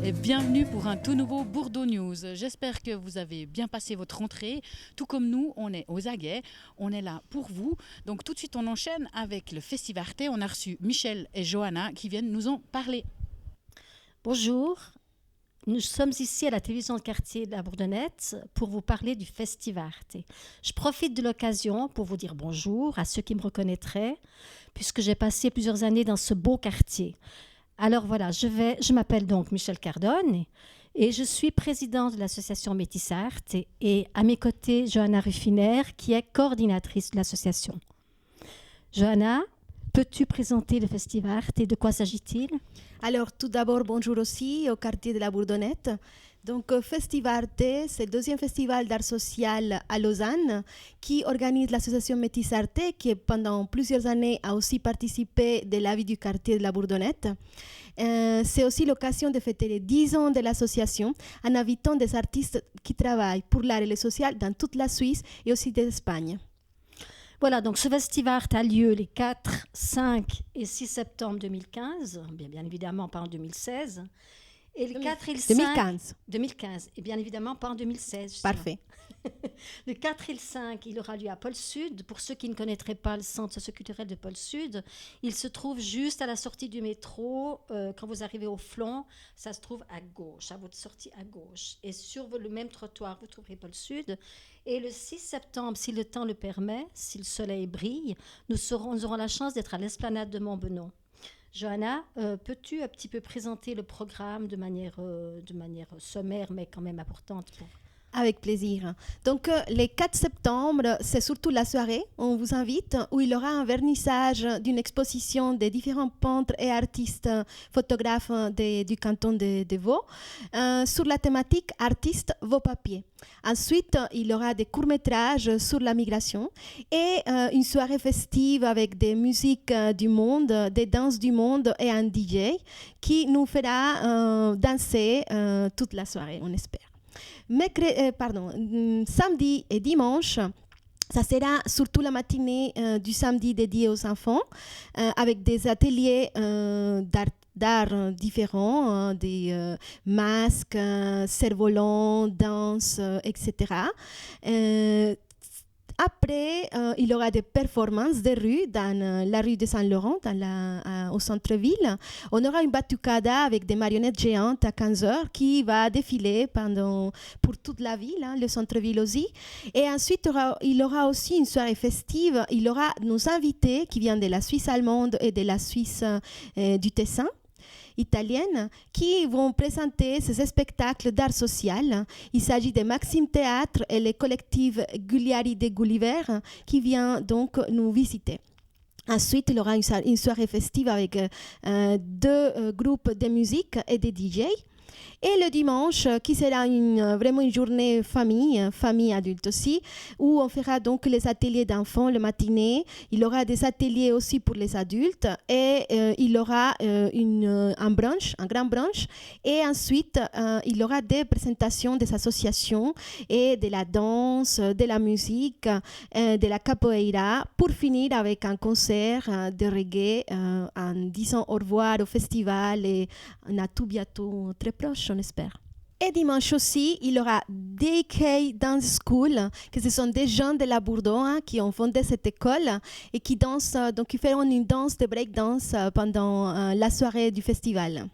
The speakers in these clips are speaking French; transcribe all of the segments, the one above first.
et bienvenue pour un tout nouveau Bourdeaux News. J'espère que vous avez bien passé votre rentrée. Tout comme nous, on est aux aguets, on est là pour vous. Donc tout de suite, on enchaîne avec le Festivarte. On a reçu Michel et Johanna qui viennent nous en parler. Bonjour, nous sommes ici à la télévision de quartier de la Bourdonnette pour vous parler du Festivarte. Je profite de l'occasion pour vous dire bonjour à ceux qui me reconnaîtraient, puisque j'ai passé plusieurs années dans ce beau quartier. Alors voilà, je m'appelle donc Michel Cardone et je suis présidente de l'association Métissarte et à mes côtés, Johanna Ruffiner, qui est coordinatrice de l'association. Johanna, peux-tu présenter le Festivarte et de quoi s'agit-il ? Alors, tout d'abord, bonjour aussi au quartier de la Bourdonnette. Donc, Festivarte, c'est le deuxième festival d'art social à Lausanne qui organise l'association Métissarte, qui pendant plusieurs années a aussi participé de la vie du quartier de la Bourdonnette. C'est aussi l'occasion de fêter les 10 ans de l'association en invitant des artistes qui travaillent pour l'art et le social dans toute la Suisse et aussi d'Espagne. Voilà, donc ce Festivarte a lieu les 4, 5 et 6 septembre 2015, bien évidemment pas en 2016. Et le 4 et le 5... 2015, et bien évidemment pas en 2016. Parfait. Le 4 et le 5, il aura lieu à Pôle Sud. Pour ceux qui ne connaîtraient pas le centre socioculturel de Pôle Sud, il se trouve juste à la sortie du métro. Quand vous arrivez au Flon, ça se trouve à gauche, à votre sortie à gauche. Et sur le même trottoir, vous trouverez Pôle Sud. Et le 6 septembre, si le temps le permet, si le soleil brille, nous aurons la chance d'être à l'esplanade de Montbenon. Johanna, peux-tu un petit peu présenter le programme de manière sommaire, mais quand même importante pour... Avec plaisir. Donc, le 4 septembre, c'est surtout la soirée. On vous invite où il y aura un vernissage d'une exposition des différents peintres et artistes photographes du canton de Vaud sur la thématique artistes Vaud papier. Ensuite, il y aura des courts-métrages sur la migration et une soirée festive avec des musiques du monde, des danses du monde et un DJ qui nous fera danser toute la soirée, on espère. Samedi et dimanche, ça sera surtout la matinée du samedi dédiée aux enfants avec des ateliers d'art différents, des masques, cerfs-volants, danse, etc. Après, il y aura des performances de rue dans la rue de Saint-Laurent, au centre-ville. On aura une batucada avec des marionnettes géantes à 15h qui va défiler pour toute la ville, le centre-ville aussi. Et ensuite, il y aura aussi une soirée festive. Il y aura nos invités qui viennent de la Suisse allemande et de la Suisse du Tessin italienne qui vont présenter ces spectacles d'art social. Il s'agit de Maxime Théâtre et le collectif Gugliari de Gulliver qui vient donc nous visiter. Ensuite, il y aura une soirée festive avec deux groupes de musique et des DJ. Et le dimanche, qui sera vraiment une journée famille adulte aussi, où on fera donc les ateliers d'enfants le matinée. Il y aura des ateliers aussi pour les adultes et il y aura un grand brunch. Et ensuite, il y aura des présentations des associations et de la danse, de la musique, de la capoeira, pour finir avec un concert de reggae en disant au revoir au festival et à tout bientôt très proche, on espère. Et dimanche aussi, il y aura DK Dance School, que ce sont des gens de la Bourdeaux qui ont fondé cette école et qui dansent, donc ils feront une danse de breakdance pendant la soirée du festival.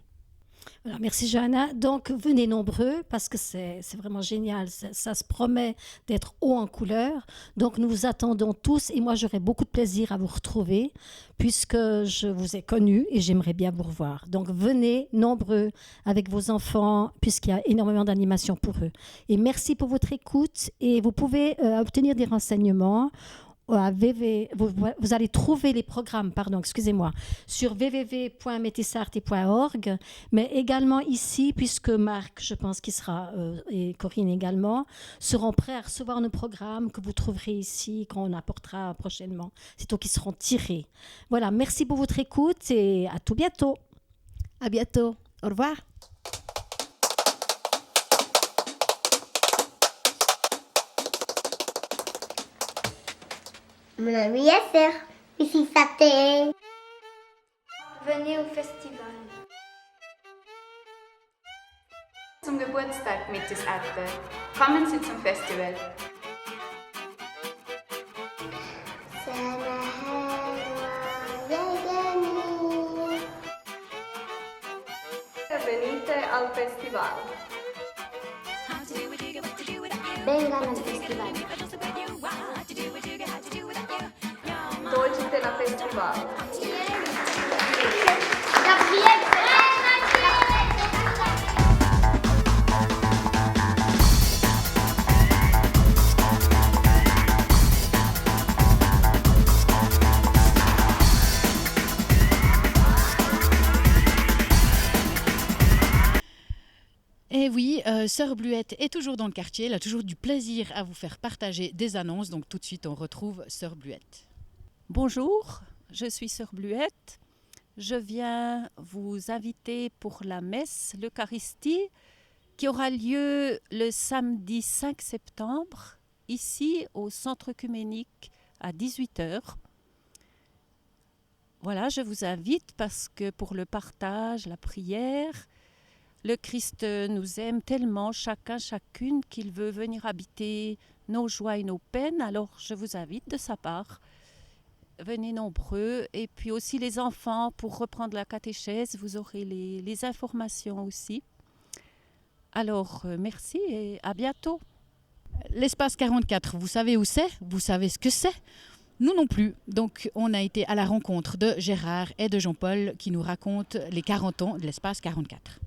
Alors, merci Johanna. Donc venez nombreux parce que c'est vraiment génial. Ça se promet d'être haut en couleur. Donc nous vous attendons tous et moi j'aurai beaucoup de plaisir à vous retrouver puisque je vous ai connus et j'aimerais bien vous revoir. Donc venez nombreux avec vos enfants puisqu'il y a énormément d'animations pour eux. Et merci pour votre écoute et vous pouvez obtenir des renseignements. Vous allez trouver les programmes, sur www.metissarte.org, mais également ici, puisque Marc, je pense qu'il sera, et Corinne également, seront prêts à recevoir nos programmes que vous trouverez ici, qu'on apportera prochainement, sitôt qu'ils seront tirés. Voilà, merci pour votre écoute et à tout bientôt. À bientôt. Au revoir. Mon ami Yasser, ici Saté. Venez au festival. Zum Geburtstag mit das Erte. Kommen Sie zum Festival. Venite al festival. Vengan al festival. Dolce la festival. Et oui, Sœur Bluette est toujours dans le quartier, elle a toujours du plaisir à vous faire partager des annonces, donc tout de suite on retrouve Sœur Bluette. Bonjour, je suis Sœur Bluette. Je viens vous inviter pour la messe, l'Eucharistie, qui aura lieu le samedi 5 septembre, ici au Centre œcuménique à 18h. Voilà, je vous invite parce que pour le partage, la prière, le Christ nous aime tellement, chacun, chacune, qu'il veut venir habiter nos joies et nos peines. Alors je vous invite de sa part. Venez nombreux. Et puis aussi les enfants, pour reprendre la catéchèse, vous aurez les informations aussi. Alors merci et à bientôt. L'espace 44, vous savez où c'est? Vous savez ce que c'est? Nous non plus. Donc on a été à la rencontre de Gérard et de Jean-Paul qui nous racontent les 40 ans de l'espace 44.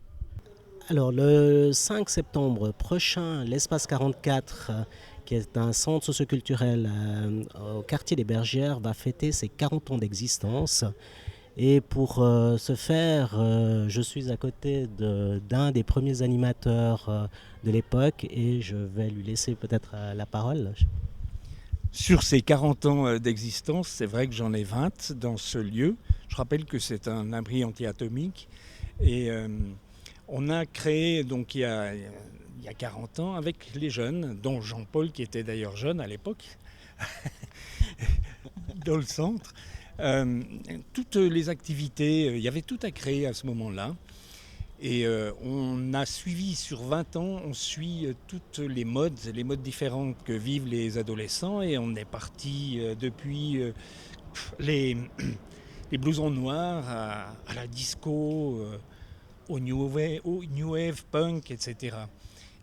Alors le 5 septembre prochain, l'espace 44, qui est un centre socioculturel au quartier des Bergères, va fêter ses 40 ans d'existence. Et pour ce faire, je suis à côté d'un des premiers animateurs de l'époque et je vais lui laisser peut-être la parole. Sur ces 40 ans d'existence, c'est vrai que j'en ai 20 dans ce lieu. Je rappelle que c'est un abri anti-atomique et on a créé donc il y a 40 ans avec les jeunes, dont Jean-Paul qui était d'ailleurs jeune à l'époque, dans le centre. Toutes les activités, il y avait tout à créer à ce moment-là. Et on a suivi sur 20 ans, on suit toutes les modes différentes que vivent les adolescents. Et on est parti depuis les blousons noirs à la disco, au new wave, punk, etc.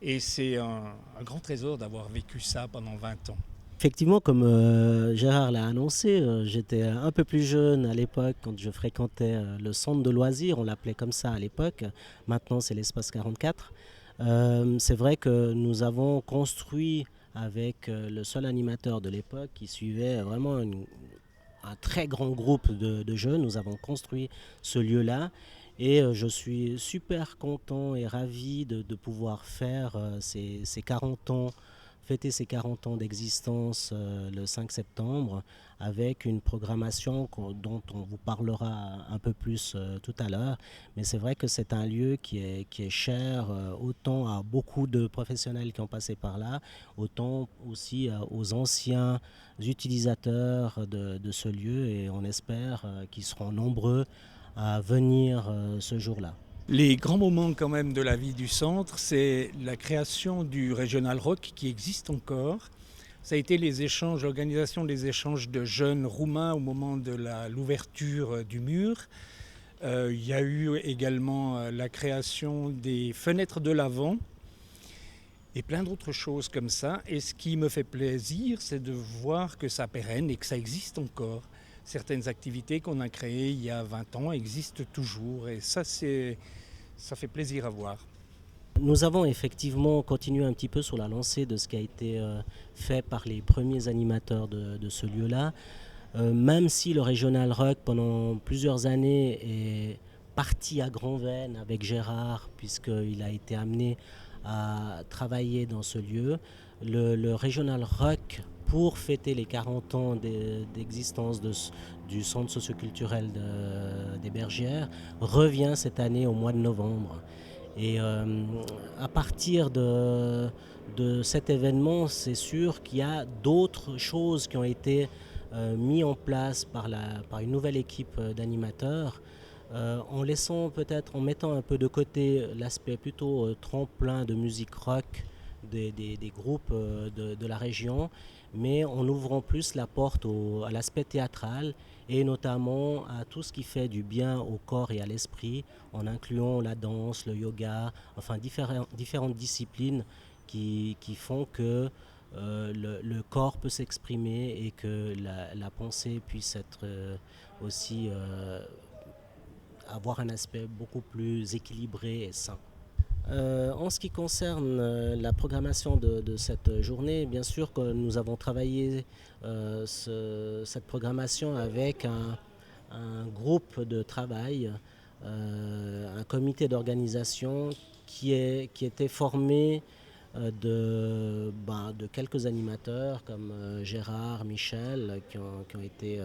Et c'est un grand trésor d'avoir vécu ça pendant 20 ans. Effectivement, comme Gérard l'a annoncé, j'étais un peu plus jeune à l'époque quand je fréquentais le centre de loisirs, on l'appelait comme ça à l'époque, maintenant c'est l'espace 44. C'est vrai que nous avons construit avec le seul animateur de l'époque qui suivait vraiment un très grand groupe de jeunes, nous avons construit ce lieu-là. Et je suis super content et ravi de pouvoir faire ces 40 ans, fêter ces 40 ans d'existence le 5 septembre avec une programmation dont on vous parlera un peu plus tout à l'heure. Mais c'est vrai que c'est un lieu qui est cher autant à beaucoup de professionnels qui ont passé par là, autant aussi aux anciens utilisateurs de ce lieu et on espère qu'ils seront nombreux à venir ce jour-là. Les grands moments quand même de la vie du centre, c'est la création du Regional Rock qui existe encore. Ça a été l'organisation des échanges de jeunes roumains au moment de l'ouverture du mur. Il y a eu également la création des fenêtres de l'Avent et plein d'autres choses comme ça. Et ce qui me fait plaisir, c'est de voir que ça pérenne et que ça existe encore. Certaines activités qu'on a créées il y a 20 ans existent toujours et ça fait plaisir à voir. Nous avons effectivement continué un petit peu sur la lancée de ce qui a été fait par les premiers animateurs de ce lieu-là. Même si le Regional Rock pendant plusieurs années est parti à grand-veine avec Gérard puisqu'il a été amené à travailler dans ce lieu, le Regional Rock pour fêter les 40 ans d'existence du centre socioculturel des Bergères, revient cette année au mois de novembre. Et à partir de cet événement, c'est sûr qu'il y a d'autres choses qui ont été mises en place par une nouvelle équipe d'animateurs en laissant peut-être, en mettant un peu de côté l'aspect plutôt tremplin de musique rock des groupes de la région, mais en ouvrant plus la porte à l'aspect théâtral et notamment à tout ce qui fait du bien au corps et à l'esprit, en incluant la danse, le yoga, enfin différentes disciplines qui font que le corps peut s'exprimer et que la pensée puisse être aussi avoir un aspect beaucoup plus équilibré et sain. En ce qui concerne la programmation de cette journée, bien sûr que nous avons travaillé cette programmation avec un groupe de travail, un comité d'organisation qui était formé de quelques animateurs comme Gérard, Michel, qui ont été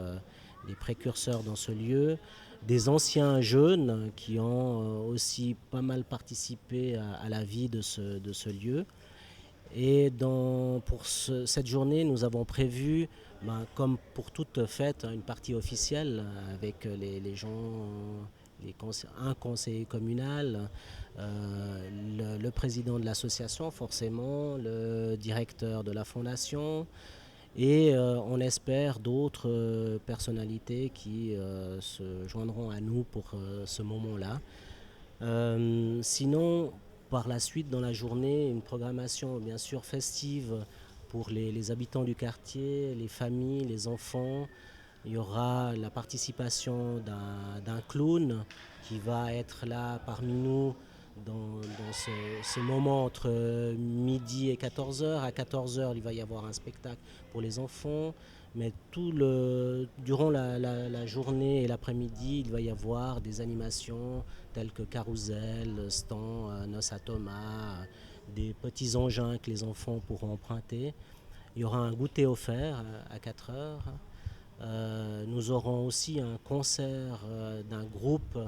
des précurseurs dans ce lieu, des anciens jeunes qui ont aussi pas mal participé à la vie de ce lieu. Et pour cette journée, nous avons prévu, comme pour toute fête, une partie officielle avec les gens, un conseiller communal, le président de l'association forcément, le directeur de la fondation, et on espère d'autres personnalités qui se joindront à nous pour ce moment-là. Sinon, par la suite, dans la journée, une programmation bien sûr festive pour les habitants du quartier, les familles, les enfants. Il y aura la participation d'un clown qui va être là parmi nous dans ce moment entre midi et 14h. À 14h, il va y avoir un spectacle pour les enfants, mais durant la journée et l'après-midi, il va y avoir des animations telles que Carousel, Stan, Noce à Thomas, des petits engins que les enfants pourront emprunter. Il y aura un goûter offert à 4h. Nous aurons aussi un concert d'un groupe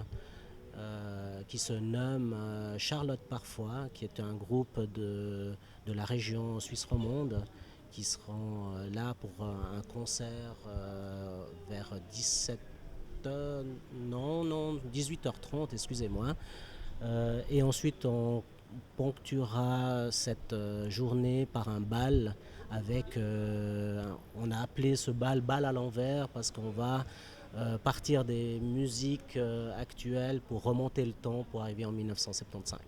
qui se nomme Charlotte Parfois, qui est un groupe de la région suisse romande, qui seront là pour un concert vers 18h30, excusez-moi. Et ensuite, on ponctuera cette journée par un bal avec, on a appelé ce bal à l'envers parce qu'on va partir des musiques actuelles pour remonter le temps pour arriver en 1975.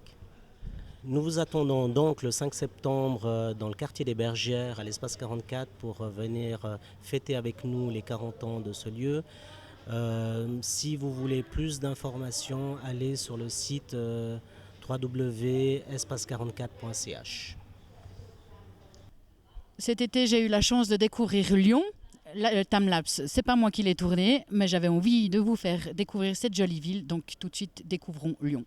Nous vous attendons donc le 5 septembre dans le quartier des Bergères à l'espace 44 pour venir fêter avec nous les 40 ans de ce lieu. Si vous voulez plus d'informations, allez sur le site www.espace44.ch. Cet été, j'ai eu la chance de découvrir Lyon. Le timelapse, c'est pas moi qui l'ai tourné, mais j'avais envie de vous faire découvrir cette jolie ville. Donc tout de suite, découvrons Lyon.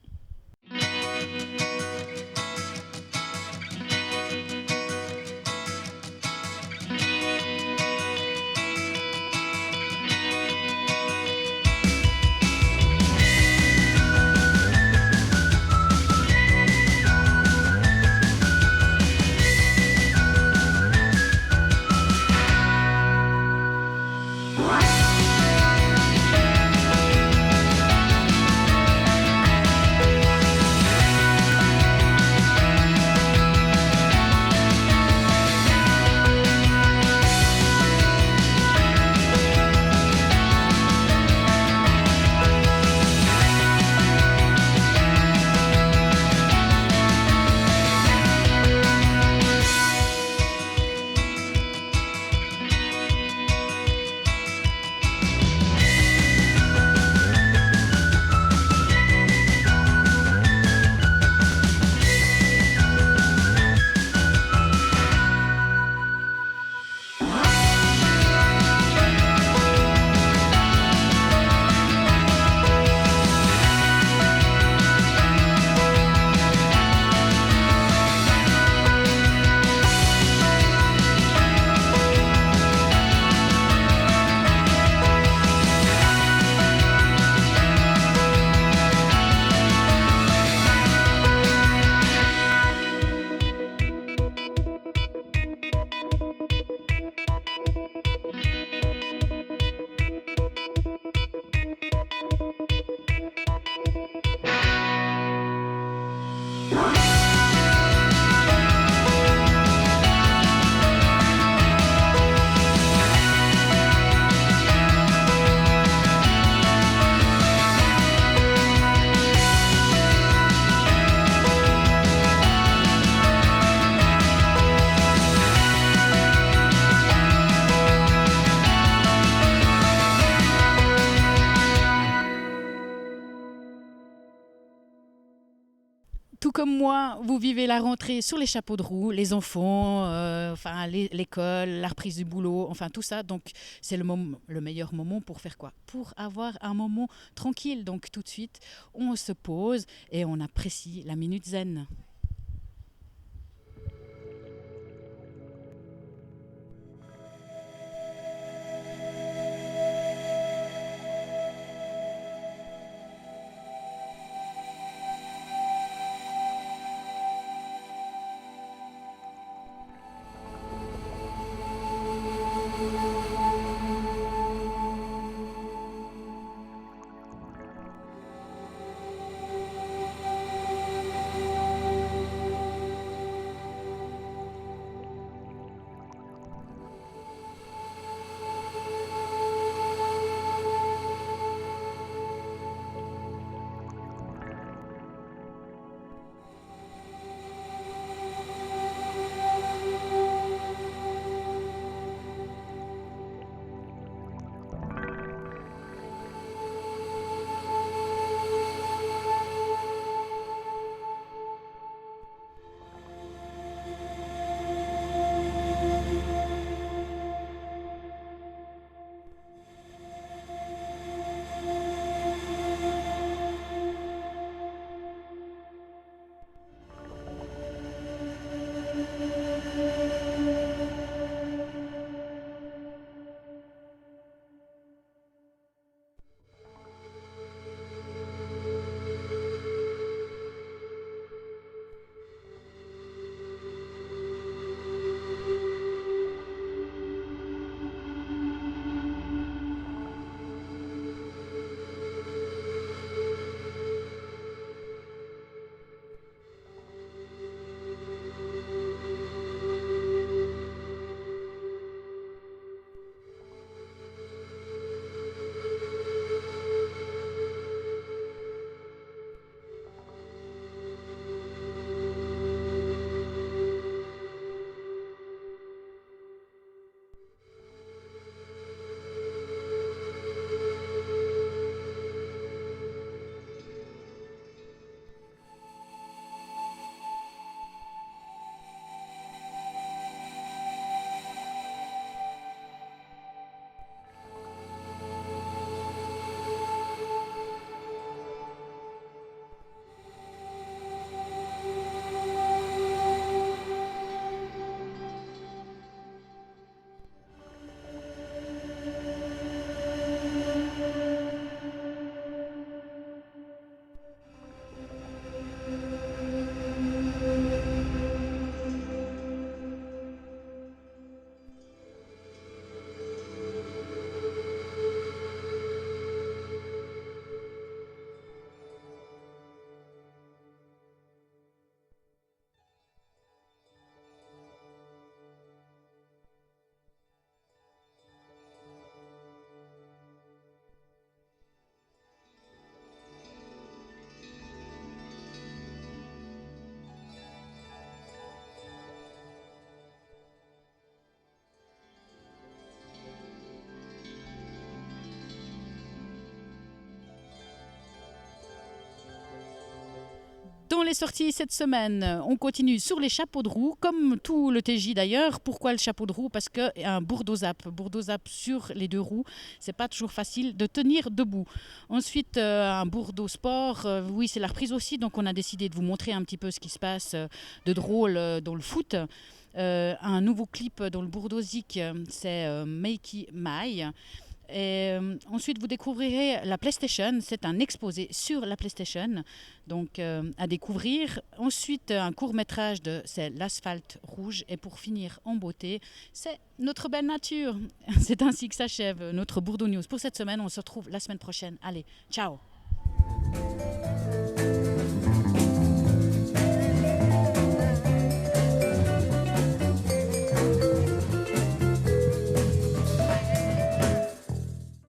Tout comme moi, vous vivez la rentrée sur les chapeaux de roue, les enfants, l'école, la reprise du boulot, enfin tout ça. Donc c'est le meilleur moment pour faire quoi? Pour avoir un moment tranquille. Donc tout de suite, on se pose et on apprécie la minute zen. Dans les sorties cette semaine, on continue sur les chapeaux de roue, comme tout le TJ d'ailleurs. Pourquoi le chapeau de roue? Parce qu'il y a un bourdo-zap sur les deux roues. C'est pas toujours facile de tenir debout. Ensuite, un bourdo-sport. Oui, c'est la reprise aussi. Donc, on a décidé de vous montrer un petit peu ce qui se passe de drôle dans le foot. Un nouveau clip dans le bourdo-zik, c'est Makey Mai. Et ensuite, vous découvrirez la PlayStation. C'est un exposé sur la PlayStation, donc à découvrir. Ensuite, un court-métrage c'est L'asphalte rouge. Et pour finir en beauté, c'est notre belle nature. C'est ainsi que s'achève notre Bourdo News pour cette semaine. On se retrouve la semaine prochaine. Allez, ciao!